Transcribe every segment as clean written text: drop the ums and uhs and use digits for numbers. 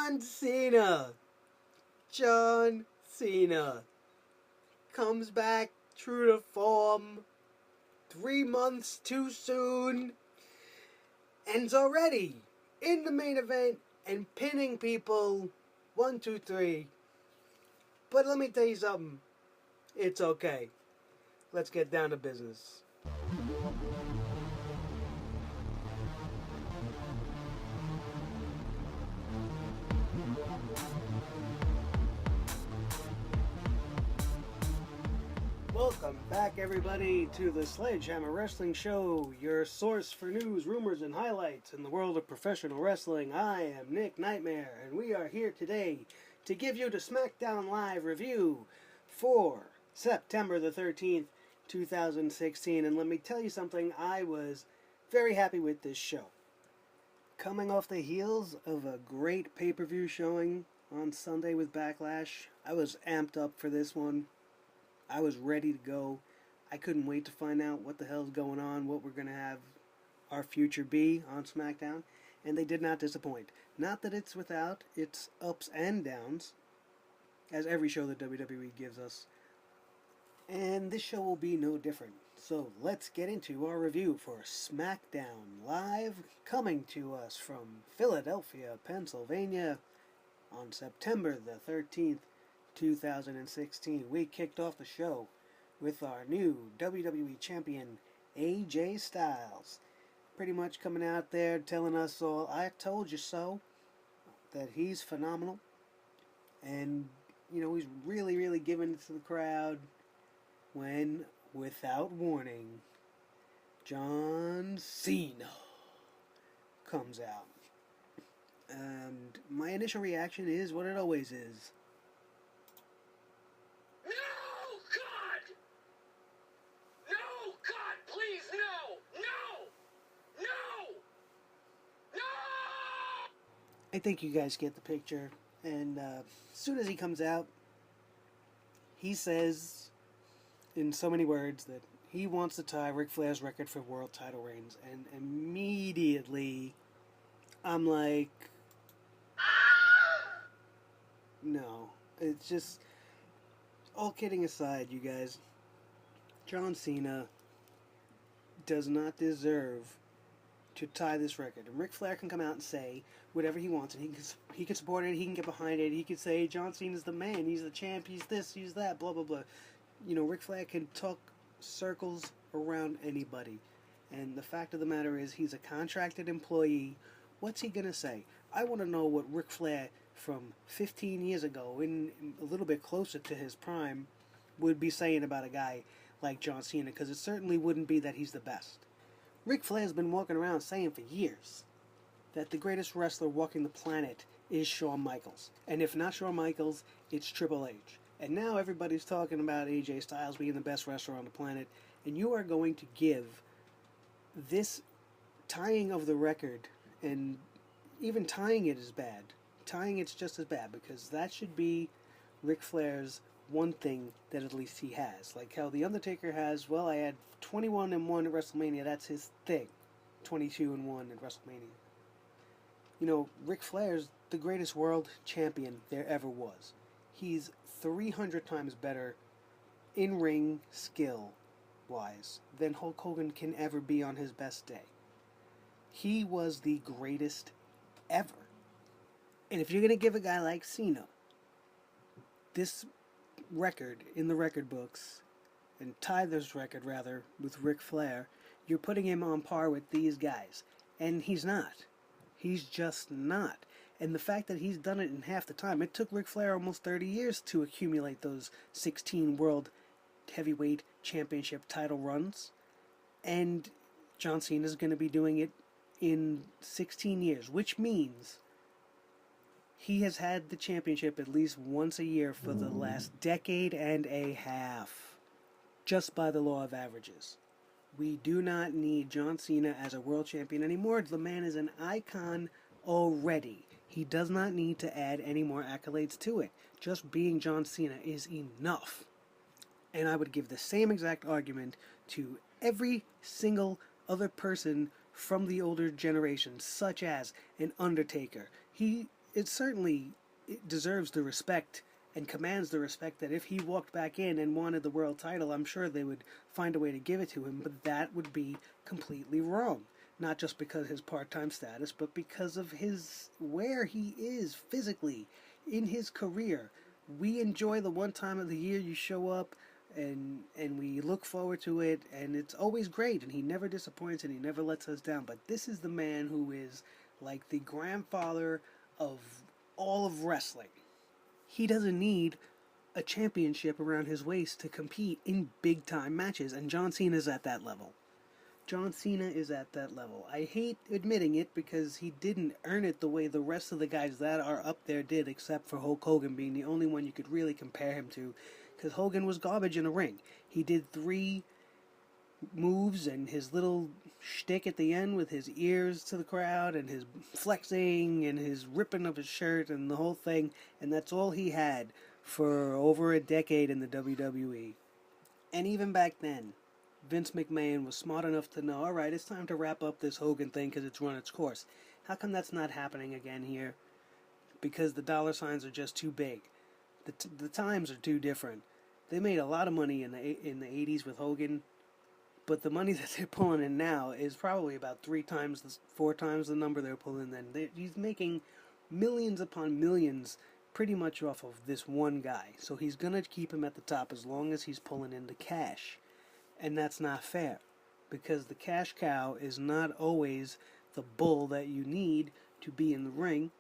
John Cena. John Cena comes back true to form 3 months too soon and's already in the main event and pinning people 1, 2, 3. But let me tell you something. It's okay. Let's get down to business. Welcome back, everybody, to the SledgeHammer Wrestling Show, your source for news, rumors, and highlights in the world of professional wrestling. I am Nick Nightmare, and we are here today to give you the SmackDown Live review for September the 13th, 2016. And let me tell you something, I was very happy with this show. Coming off the heels of a great pay-per-view showing on Sunday with Backlash, I was amped up for this one. I was ready to go. I couldn't wait to find out what the hell's going on, what we're going to have our future be on SmackDown. And they did not disappoint. Not that it's without its ups and downs, as every show that WWE gives us. And this show will be no different. So let's get into our review for SmackDown Live, coming to us from Philadelphia, Pennsylvania, on September the 13th. 2016. We kicked off the show with our new WWE Champion, AJ Styles. Pretty much coming out there telling us all, I told you so, that he's phenomenal. And, you know, he's really, really giving it to the crowd when, without warning, John Cena comes out. And my initial reaction is what it always is. I think you guys get the picture. And as soon as he comes out, he says, in so many words, that he wants to tie Ric Flair's record for world title reigns. And immediately, I'm like, no. It's just, all kidding aside, you guys, John Cena does not deserve to tie this record. And Ric Flair can come out and say whatever he wants, and he can support it, he can get behind it, he can say John Cena's the man, he's the champ, he's this, he's that, blah, blah, blah. You know, Ric Flair can talk circles around anybody. And the fact of the matter is, he's a contracted employee. What's he gonna say? I want to know what Ric Flair from 15 years ago, in a little bit closer to his prime, would be saying about a guy like John Cena, because it certainly wouldn't be that he's the best. Ric Flair's been walking around saying for years that the greatest wrestler walking the planet is Shawn Michaels. And if not Shawn Michaels, it's Triple H. And now everybody's talking about AJ Styles being the best wrestler on the planet. And you are going to give this tying of the record, and even tying it is bad. Tying it's just as bad, because that should be Ric Flair's one thing that at least he has. Like how The Undertaker has, well, I had 21-1 at WrestleMania, that's his thing. 22-1 at WrestleMania. You know, Ric Flair's the greatest world champion there ever was. He's 300 times better in-ring skill-wise than Hulk Hogan can ever be on his best day. He was the greatest ever. And if you're going to give a guy like Cena this record in the record books, and tie this record, rather, with Ric Flair, you're putting him on par with these guys. And he's not. He's just not. And the fact that he's done it in half the time, it took Ric Flair almost 30 years to accumulate those 16 World Heavyweight Championship title runs. And John Cena's going to be doing it in 16 years, which means he has had the championship at least once a year for the last decade and a half, just by the law of averages. We do not need John Cena as a world champion anymore. The man is an icon already. He does not need to add any more accolades to it. Just being John Cena is enough. And I would give the same exact argument to every single other person from the older generation, such as an Undertaker. He it certainly it deserves the respect and commands the respect that if he walked back in and wanted the world title, I'm sure they would find a way to give it to him, but that would be completely wrong. Not just because of his part-time status, but because of his where he is physically in his career. We enjoy the one time of the year you show up and we look forward to it, and it's always great, and he never disappoints and he never lets us down. But this is the man who is like the grandfather of all of wrestling. He doesn't need a championship around his waist to compete in big time matches, and John Cena is at that level. John Cena is at that level. I hate admitting it because he didn't earn it the way the rest of the guys that are up there did, except for Hulk Hogan being the only one you could really compare him to, because Hogan was garbage in a ring. He did 3 moves and his little shtick at the end with his ears to the crowd and his flexing and his ripping of his shirt and the whole thing, and that's all he had for over a decade in the WWE. And even back then, Vince McMahon was smart enough to know, alright, it's time to wrap up this Hogan thing because it's run its course. How come that's not happening again here? Because the dollar signs are just too big. The times are too different. They made a lot of money in the 80s with Hogan, but the money that they're pulling in now is probably about 4 times the number they're pulling then. He's making millions upon millions pretty much off of this one guy. So he's going to keep him at the top as long as he's pulling in the cash. And that's not fair, because the cash cow is not always the bull that you need to be in the ring,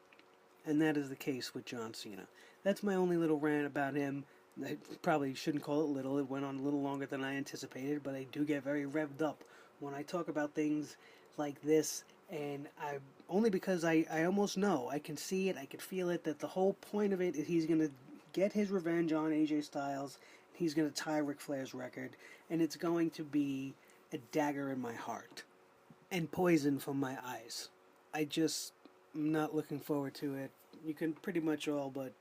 and that is the case with John Cena. That's my only little rant about him. I probably shouldn't call it little. It went on a little longer than I anticipated, but I do get very revved up when I talk about things like this, and only because I almost know, I can see it, I can feel it, that the whole point of it is he's going to get his revenge on AJ Styles. He's going to tie Ric Flair's record, and it's going to be a dagger in my heart and poison from my eyes. I'm not looking forward to it. You can pretty much all but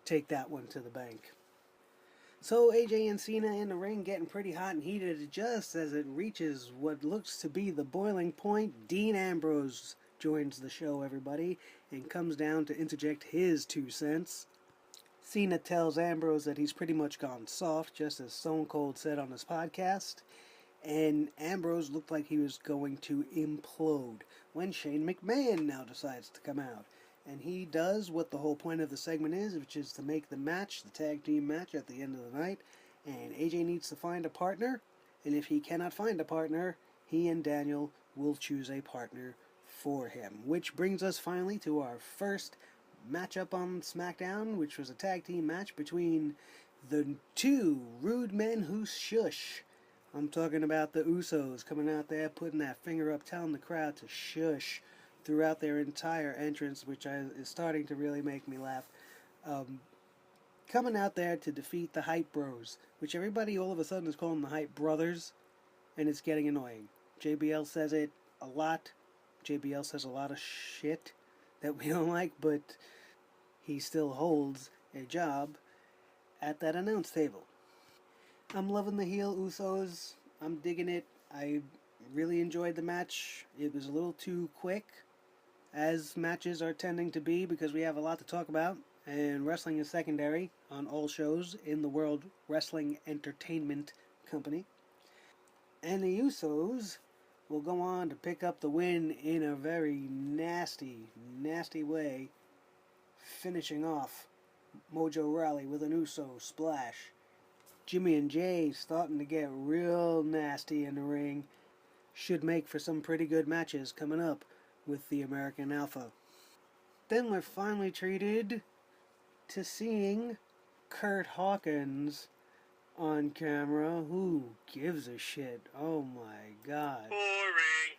take that one to the bank. So AJ and Cena in the ring getting pretty hot and heated. Just as it reaches what looks to be the boiling point, Dean Ambrose joins the show, everybody, and comes down to interject his 2 cents. Cena tells Ambrose that he's pretty much gone soft, just as Stone Cold said on his podcast, and Ambrose looked like he was going to implode when Shane McMahon now decides to come out. And he does what the whole point of the segment is, which is to make the match, the tag team match, at the end of the night, and AJ needs to find a partner, and if he cannot find a partner, he and Daniel will choose a partner for him. Which brings us finally to our first matchup on SmackDown, which was a tag team match between the 2 rude men who shush. I'm talking about the Usos coming out there, putting that finger up, telling the crowd to shush throughout their entire entrance, which is starting to really make me laugh. Coming out there to defeat the Hype Bros, which everybody all of a sudden is calling the Hype Brothers, and it's getting annoying. JBL says it a lot. JBL says a lot of shit that we don't like, but he still holds a job at that announce table. I'm loving the heel Usos. I'm digging it. I really enjoyed the match. It was a little too quick, as matches are tending to be, because we have a lot to talk about, and wrestling is secondary on all shows in the World Wrestling Entertainment Company. And the Usos will go on to pick up the win in a very nasty, nasty way, finishing off Mojo Rawley with an Uso splash. Jimmy and Jay starting to get real nasty in the ring. Should make for some pretty good matches coming up with the American Alpha. Then we're finally treated to seeing Kurt Hawkins on camera. Who gives a shit? Oh my god. Boring.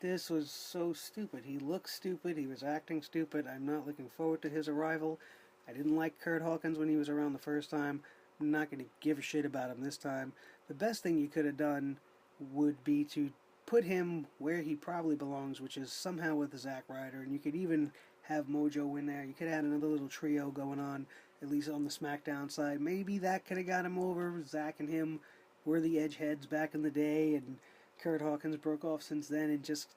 This was so stupid. He looked stupid. He was acting stupid. I'm not looking forward to his arrival. I didn't like Kurt Hawkins when he was around the first time. I'm not going to give a shit about him this time. The best thing you could have done would be to put him where he probably belongs, which is somehow with Zack Ryder, and you could even have Mojo in there. You could have had another little trio going on, at least on the SmackDown side. Maybe that could have got him over. Zack and him were the edgeheads back in the day, and Kurt Hawkins broke off since then, and just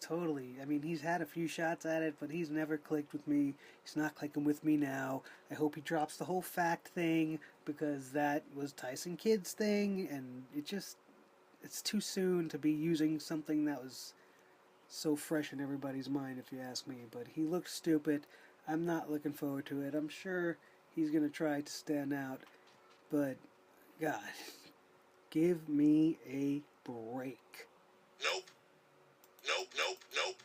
totally. I mean, he's had a few shots at it, but he's never clicked with me. He's not clicking with me now. I hope he drops the whole fact thing, because that was Tyson Kidd's thing, and it's too soon to be using something that was so fresh in everybody's mind, if you ask me. But he looked stupid. I'm not looking forward to it. I'm sure he's going to try to stand out, but God, give me a break. Nope. Nope, nope, nope.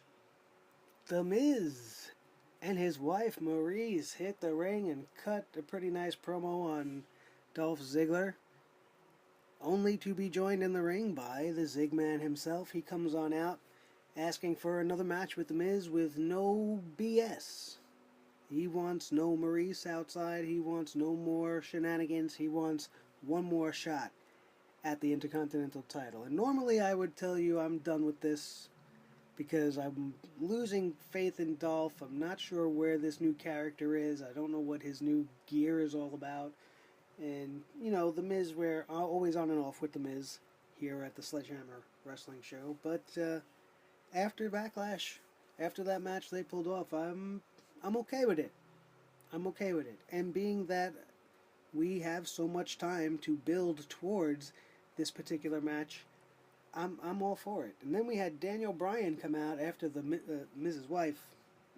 The Miz and his wife Maurice hit the ring and cut a pretty nice promo on Dolph Ziggler, only to be joined in the ring by the Zigman himself. He comes on out asking for another match with The Miz with no BS. He wants no Maurice outside. He wants no more shenanigans. He wants one more shot at the Intercontinental title. And normally I would tell you I'm done with this because I'm losing faith in Dolph. I'm not sure where this new character is. I don't know what his new gear is all about. And, you know, The Miz, we're always on and off with The Miz here at the SledgeHammer Wrestling Show. But after Backlash, after that match they pulled off, I'm okay with it. I'm okay with it. And being that we have so much time to build towards this particular match, I'm all for it. And then we had Daniel Bryan come out after the Mrs. Wife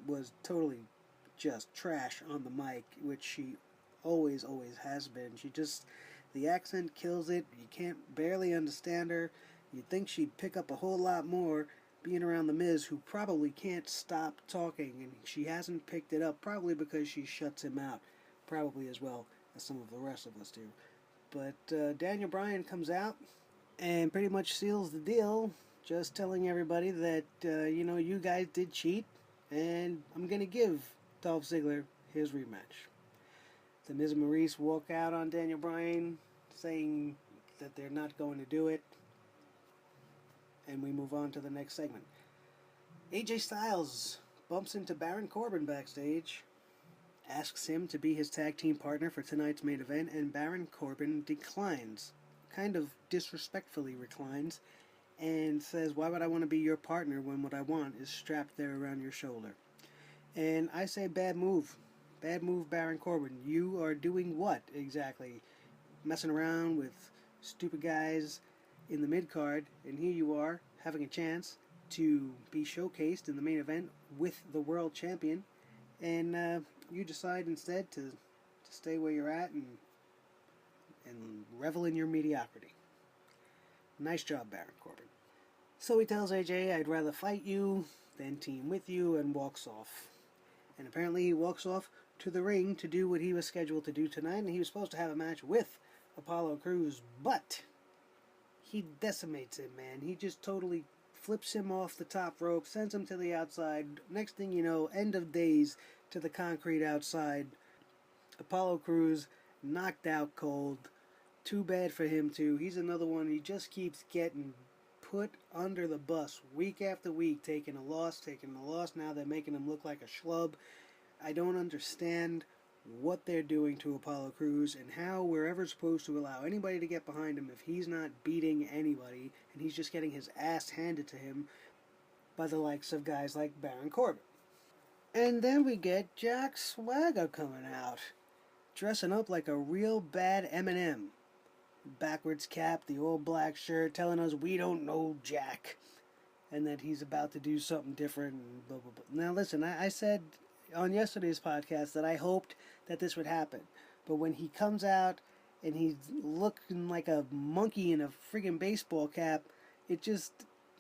was totally just trash on the mic, which she always has been. The accent kills it. You can't barely understand her. You'd think she'd pick up a whole lot more being around the Miz, who probably can't stop talking, and she hasn't picked it up, probably because she shuts him out, probably as well as some of the rest of us do. But Daniel Bryan comes out and pretty much seals the deal, just telling everybody that, you guys did cheat, and I'm going to give Dolph Ziggler his rematch. The Miz and Maurice walk out on Daniel Bryan, saying that they're not going to do it, and we move on to the next segment. AJ Styles bumps into Baron Corbin backstage, asks him to be his tag team partner for tonight's main event, and Baron Corbin declines, kind of disrespectfully reclines, and says, "Why would I want to be your partner when what I want is strapped there around your shoulder?" And I say, bad move. Bad move, Baron Corbin. You are doing what exactly? Messing around with stupid guys in the mid-card, and here you are having a chance to be showcased in the main event with the world champion, and you decide instead to stay where you're at and revel in your mediocrity. Nice job, Baron Corbin. So he tells AJ, "I'd rather fight you than team with you," and walks off. And apparently he walks off to the ring to do what he was scheduled to do tonight, and he was supposed to have a match with Apollo Crews, but he decimates him, man. He just totally flips him off the top rope, sends him to the outside. Next thing you know, end of days to the concrete outside. Apollo Crews knocked out cold. Too bad for him, too. He's another one. He just keeps getting put under the bus week after week, taking a loss. Now they're making him look like a schlub. I don't understand what they're doing to Apollo Crews and how we're ever supposed to allow anybody to get behind him if he's not beating anybody and he's just getting his ass handed to him by the likes of guys like Baron Corbin. And then we get Jack Swagger coming out, dressing up like a real bad Eminem. Backwards cap, the old black shirt, telling us we don't know Jack, and that he's about to do something different, and blah, blah, blah. Now listen, I said on yesterday's podcast that I hoped that this would happen, but when he comes out and he's looking like a monkey in a friggin' baseball cap, it just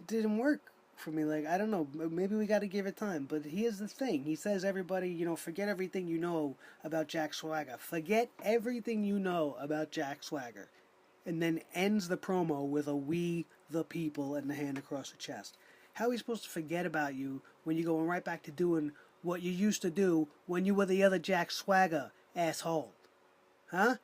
didn't work for me. Like, I don't know, maybe we got to give it time. But here's the thing, he says, everybody, forget everything you know about Jack Swagger. Forget everything you know about Jack Swagger. And then ends the promo with a "we the people" and the hand across the chest. How are we supposed to forget about you when you're going right back to doing what you used to do when you were the other Jack Swagger, asshole? Huh?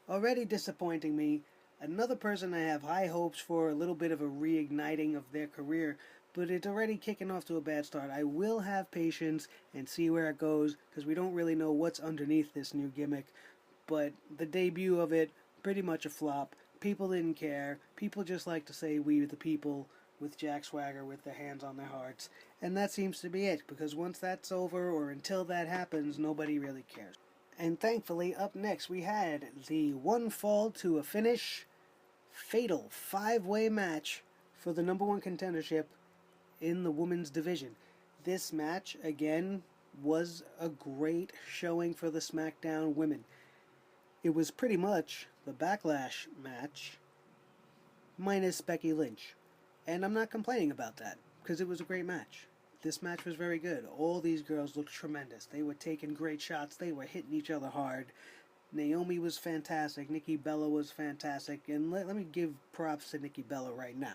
Already disappointing me. Another person I have high hopes for, a little bit of a reigniting of their career, but it's already kicking off to a bad start. I will have patience and see where it goes, because we don't really know what's underneath this new gimmick. But the debut of it, pretty much a flop. People didn't care. People just like to say we the people with Jack Swagger with their hands on their hearts. And that seems to be it, because once that's over or until that happens, nobody really cares. And thankfully, up next we had the one fall to a finish, fatal 5-way match for the number one contendership in the women's division. This match, again, was a great showing for the SmackDown women. It was pretty much the Backlash match minus Becky Lynch. And I'm not complaining about that, because it was a great match. This match was very good. All these girls looked tremendous. They were taking great shots. They were hitting each other hard. Naomi was fantastic. Nikki Bella was fantastic. And let me give props to Nikki Bella right now,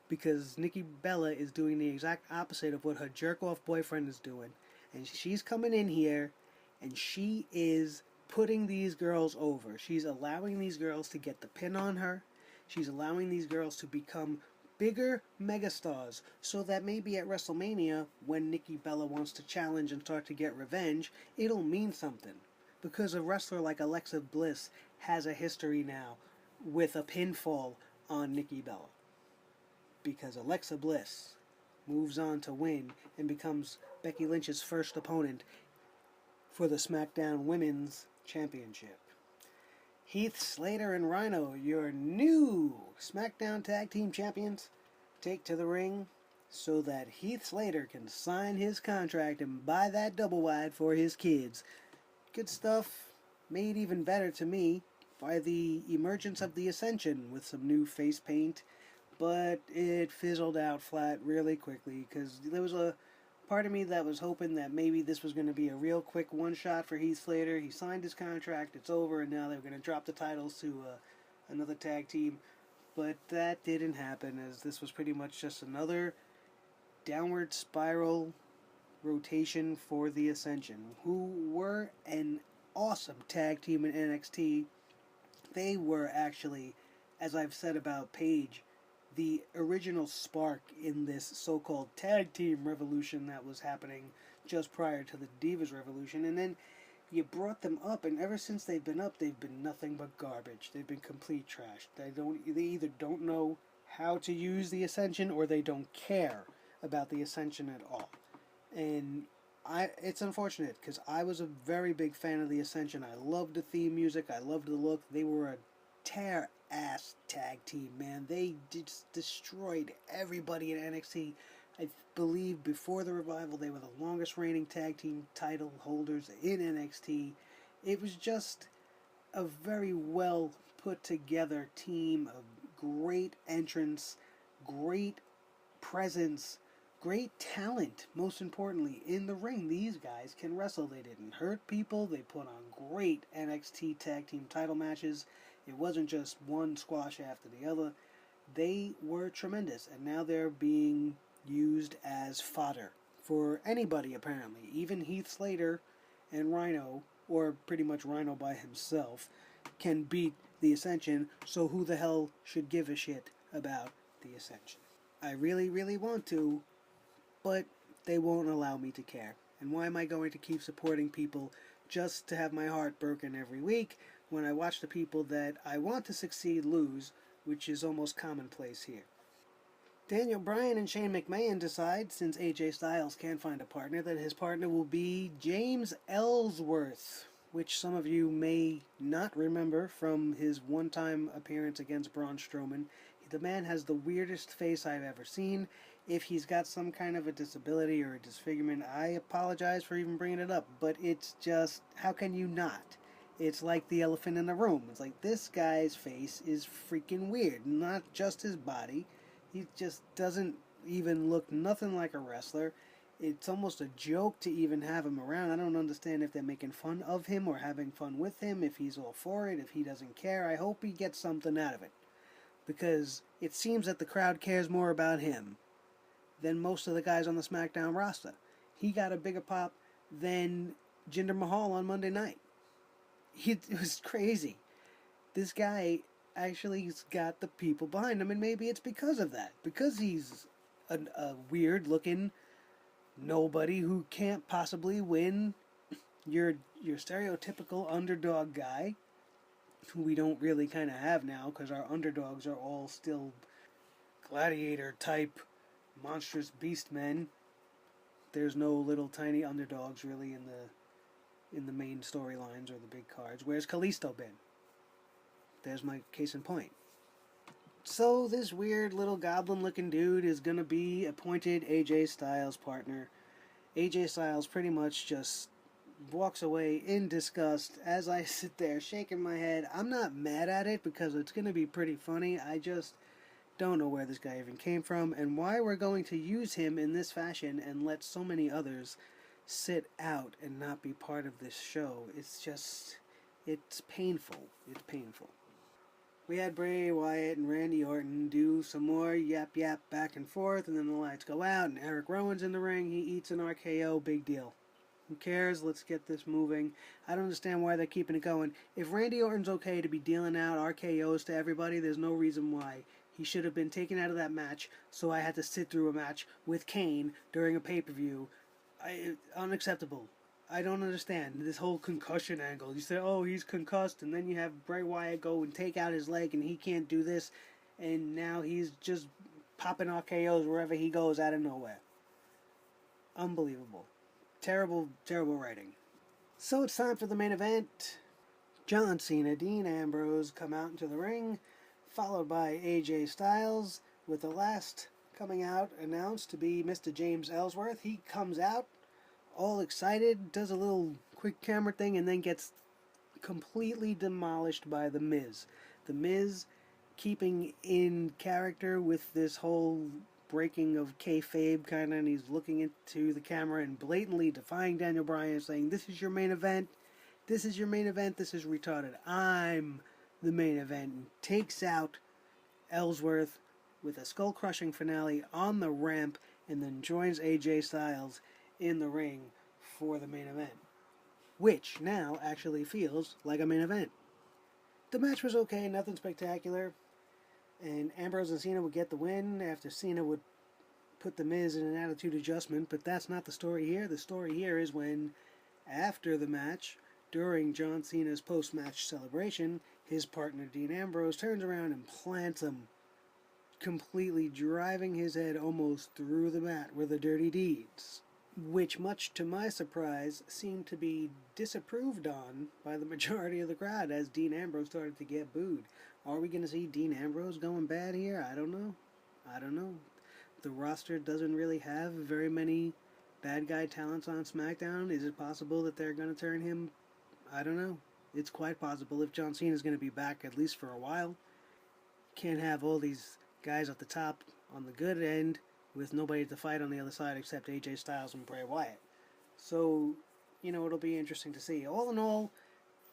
because Nikki Bella is doing the exact opposite of what her jerk-off boyfriend is doing. And she's coming in here, and she is putting these girls over. She's allowing these girls to get the pin on her. She's allowing these girls to become bigger megastars, so that maybe at WrestleMania, when Nikki Bella wants to challenge and start to get revenge, it'll mean something. Because a wrestler like Alexa Bliss has a history now with a pinfall on Nikki Bella. Because Alexa Bliss moves on to win and becomes Becky Lynch's first opponent for the SmackDown Women's Championship. Heath Slater and Rhino, your new SmackDown Tag Team Champions, take to the ring so that Heath Slater can sign his contract and buy that double wide for his kids. Good stuff, made even better to me by the emergence of the Ascension with some new face paint, but it fizzled out flat really quickly, because there was a part of me that was hoping that maybe this was going to be a real quick one-shot for Heath Slater. He signed his contract, it's over, and now they're going to drop the titles to another tag team. But that didn't happen, as this was pretty much just another downward spiral rotation for the Ascension, who were an awesome tag team in NXT. They were actually, as I've said about Paige, the original spark in this so-called tag team revolution that was happening just prior to the Divas Revolution. And then you brought them up, and ever since they've been up, they've been nothing but garbage. They've been complete trash. They either don't know how to use the Ascension, or they don't care about the Ascension at all. And it's unfortunate, because I was a very big fan of the Ascension. I loved the theme music. I loved the look. They were a tear-ass tag team, man. They just destroyed everybody in NXT. I believe before the revival, they were the longest reigning tag team title holders in NXT. It was just a very well put together team of great entrance, great presence, great talent, most importantly, in the ring. These guys can wrestle. They didn't hurt people. They put on great NXT tag team title matches. It wasn't just one squash after the other. They were tremendous, and now they're being used as fodder for anybody, apparently. Even Heath Slater and Rhino, or pretty much Rhino by himself, can beat the Ascension, so who the hell should give a shit about the Ascension? I really, really want to, but they won't allow me to care. And why am I going to keep supporting people just to have my heart broken every week when I watch the people that I want to succeed lose, which is almost commonplace here? Daniel Bryan and Shane McMahon decide, since AJ Styles can't find a partner, that his partner will be James Ellsworth, which some of you may not remember from his one-time appearance against Braun Strowman. The man has the weirdest face I've ever seen. If he's got some kind of a disability or a disfigurement, I apologize for even bringing it up, but it's just, how can you not? It's like the elephant in the room. It's like, this guy's face is freaking weird. Not just his body. He just doesn't even look nothing like a wrestler. It's almost a joke to even have him around. I don't understand if they're making fun of him or having fun with him, if he's all for it, if he doesn't care. I hope he gets something out of it, because it seems that the crowd cares more about him than most of the guys on the SmackDown roster. He got a bigger pop than Jinder Mahal on Monday night. It was crazy. This guy actually's got the people behind him, and maybe it's because of that. Because he's a weird-looking nobody who can't possibly win. Your stereotypical underdog guy. we don't really kind of have now, because our underdogs are all still gladiator type monstrous beast men. There's no little tiny underdogs really in the main storylines or the big cards. Where's Kalisto been? There's my case in point. So this weird little goblin-looking dude is gonna be appointed AJ Styles' partner. AJ Styles pretty much just walks away in disgust as I sit there shaking my head. I'm not mad at it because it's gonna be pretty funny. I just don't know where this guy even came from and why we're going to use him in this fashion and let so many others sit out and not be part of this show. It's painful. It's painful. We had Bray Wyatt and Randy Orton do some more yap back and forth, and then the lights go out and Eric Rowan's in the ring. He eats an RKO. Big deal. Who cares? Let's get this moving. I don't understand why they're keeping it going. If Randy Orton's okay to be dealing out RKOs to everybody, there's no reason why he should have been taken out of that match, so I had to sit through a match with Kane during a pay-per-view. Unacceptable. I don't understand this whole concussion angle. You say, oh, he's concussed, and then you have Bray Wyatt go and take out his leg, and he can't do this, and now he's just popping RKOs wherever he goes out of nowhere. Unbelievable. Terrible, terrible writing. So it's time for the main event. John Cena, Dean Ambrose come out into the ring, followed by AJ Styles, with the last coming out announced to be Mr. James Ellsworth. He comes out all excited, does a little quick camera thing, and then gets completely demolished by The Miz. The Miz keeping in character with this whole breaking of kayfabe kind of, and he's looking into the camera and blatantly defying Daniel Bryan, saying, this is your main event, this is your main event, this is retarded, I'm the main event, and takes out Ellsworth with a skull-crushing finale on the ramp, and then joins AJ Styles in the ring for the main event, which now actually feels like a main event. The match was okay, nothing spectacular, and Ambrose and Cena would get the win after Cena would put The Miz in an attitude adjustment, but that's not the story here. The story here is when, after the match, during John Cena's post-match celebration, his partner Dean Ambrose turns around and plants him, completely driving his head almost through the mat with the dirty deeds, which, much to my surprise, seemed to be disapproved on by the majority of the crowd as Dean Ambrose started to get booed. Are we going to see Dean Ambrose going bad here? I don't know. The roster doesn't really have very many bad guy talents on SmackDown. Is it possible that they're going to turn him? I don't know. It's quite possible if John Cena is going to be back at least for a while. Can't have all these guys at the top on the good end with nobody to fight on the other side except AJ Styles and Bray Wyatt. So, it'll be interesting to see. All in all,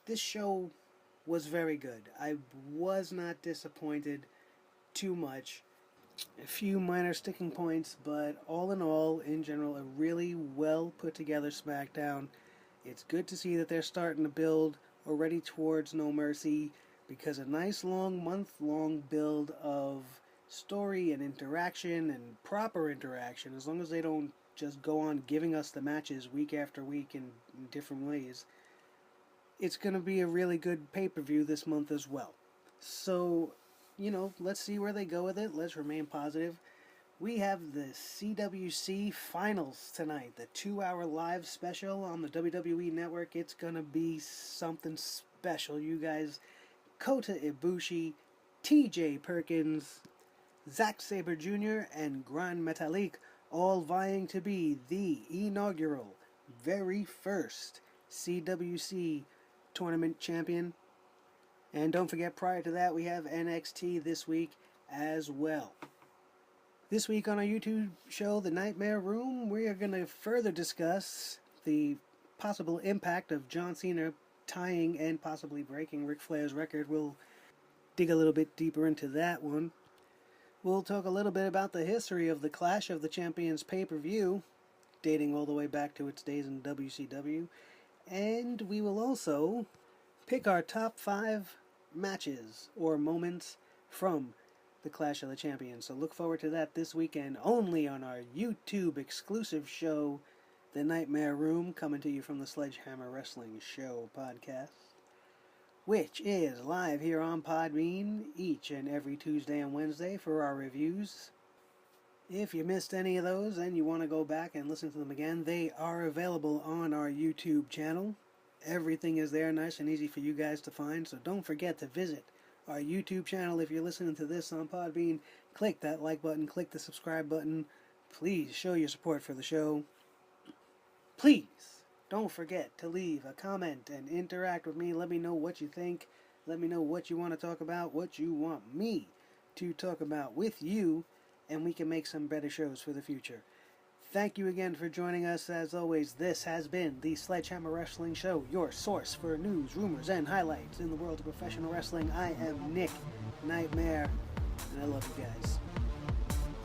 this show was very good. I was not disappointed too much. A few minor sticking points, but all in all, in general, a really well put together SmackDown. It's good to see that they're starting to build already towards No Mercy, because a nice long, month-long build of story and interaction and proper interaction, as long as they don't just go on giving us the matches week after week in different ways, it's going to be a really good pay-per-view this month as well. So, let's see where they go with it. Let's remain positive. We have the CWC Finals tonight, the 2-hour live special on the WWE Network. It's going to be something special, you guys. Kota Ibushi, TJ Perkins, Zack Sabre Jr., and Gran Metalik all vying to be the inaugural, very first CWC tournament champion. And don't forget, prior to that, we have NXT this week as well. This week on our YouTube show, The Nightmare Room, we are going to further discuss the possible impact of John Cena tying and possibly breaking Ric Flair's record. We'll dig a little bit deeper into that one. We'll talk a little bit about the history of the Clash of the Champions pay-per-view, dating all the way back to its days in WCW. And we will also pick our top 5 matches or moments from the Clash of the Champions. So look forward to that this weekend, only on our YouTube exclusive show, The Nightmare Room, coming to you from the SledgeHammer Wrestling Show podcast. which is live here on Podbean each and every Tuesday and Wednesday for our reviews. If you missed any of those and you want to go back and listen to them again, they are available on our YouTube channel. Everything is there, nice and easy for you guys to find, so don't forget to visit our YouTube channel. If you're listening to this on Podbean, click that like button, click the subscribe button. Please show your support for the show. Please don't forget to leave a comment and interact with me. Let me know what you think. Let me know what you want to talk about, what you want me to talk about with you, and we can make some better shows for the future. Thank you again for joining us. As always, this has been the SledgeHammer Wrestling Show, your source for news, rumors, and highlights in the world of professional wrestling. I am Nick Nightmare, and I love you guys.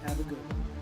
Have a good one.